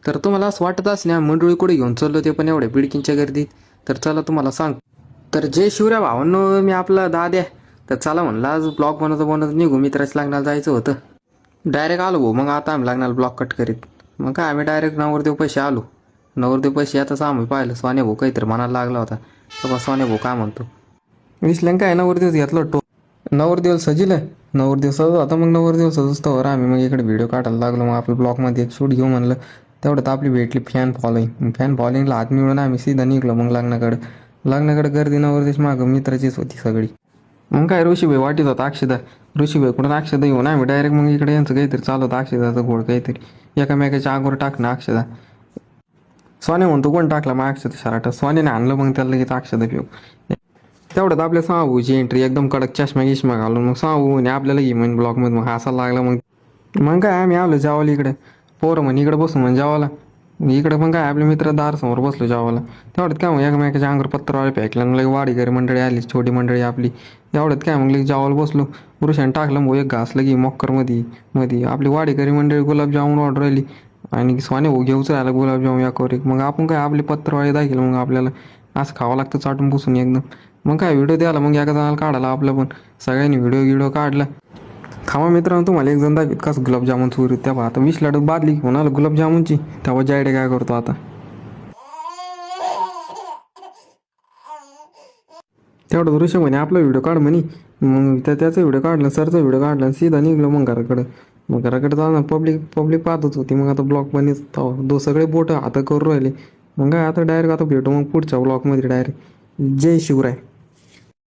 तर तुम्हाला असं वाटत असल्या मंडळी कुठे घेऊन चाललो ते पण एवढ्या बिडकींच्या गर्दीत. तर चला तुम्हाला सांग. तर जय शिवराय भावांनो, मी आपला दाद्या. तर चला म्हणलं आज ब्लॉग बनवत निघू. मित्राच्या लग्नाला जायचं होतं. डायरेक्ट आलो भाऊ. मग आता आम्ही लग्नाला ब्लॉग कट करीत. मग काय आम्ही डायरेक्ट नवरदेव पैसे आलो. नवरदेव पैसे आता आम्ही पाहिलं सोन्या भाऊ काहीतरी म्हणायला लागला होता. तर सोन्या भाऊ काय म्हणतो, विसलं काय नवरदेव घेतलं टो. नवरदेव सजिल नवरदेव सजत होता. मग नवरदेव सजतो आम्ही मग इकडे व्हिडिओ काढायला लागलो. मग आपल्या ब्लॉगमध्ये एक शूट घेऊ म्हणलं. तेवढ्यात आपली भेटली फॅन फॉलोईंगला हात मिळून आम्ही सीधा निघलो मग लग्नाकडे गर्दी नवरदेश मागं मित्राचीच होती सगळी. मग काय ऋषीभाई वाटीत होता अक्षदा. ऋषीभाई कुठून अक्षदा येऊन आम्ही डायरेक्ट मग इकडे यांचं काहीतरी चालू होतं अक्षदाचं घोड काहीतरी एकामेकाच्या आगोर टाकणं अक्षदा. सोने म्हणतो कोण टाकला मग अक्षदा शराटा. सोन्याने आणलं मग त्याला लगेच अक्षदा पिऊ. तेवढ्यात आपल्या साहूची एंट्री एकदम कडक चष्मा घालून. मग साहू आणि आपल्याला घे म्हणे ब्लॉकमध्ये. मग हसायला लागला. मग काय आम्ही आलो जेवायला इकडे. पोरं म्हणे इकडे बसू म्हणजे जेवायला. इकडे पण काय आपले मित्र दारासमोर बसलो जेवायला. तेवढ्यात काय मग एकमेकाच्या अंगावर पत्रवाळे फेकलं. मग वाडीकरी मंडळी आली, छोटी मंडळी आपली. एवढ्यात काय मग जेवायला बसलो. पुरुषांनी टाकलं मग एक घास लगी मॉक्करमध्ये आपली वाडीकरी मंडळी गुलाबजामुन ऑर्डर आली. आणि सोने भाऊ घेऊच राहिला गुलाबजामुन यावर एक. मग आपण काय आपले पत्रवाळे दाखिल. मग आपल्याला असं खावं लागतं चाटून पुसून एकदम. मग काय व्हिडिओ द्यायला मग एका जणाला काढायला आपलं पण. सगळ्यांनी व्हिडिओ काढला. खावा मित्रांनो तुम्हाला एक जण दाखवत कसं गुलाबजामुन चोरी. तेव्हा आता 20 लाडू बादली घेऊन आलं गुलाबजामुनची. तेव्हा जायडे काय करतो आता. तेवढं दृश्य म्हणे आपला व्हिडिओ काढ म्हणे. मग त्याचा व्हिडिओ काढला, सरचा व्हिडिओ काढला, सीधा निघलो मग घराकडे. मग घराकडे जाणं पब्लिक पाहतच होती. मग आता ब्लॉग बनत सगळे बोट हात करून राहिले. मग काय आता डायरेक्ट आता भेटू मग पुढच्या ब्लॉगमध्ये डायरेक्ट. जय शिवराय.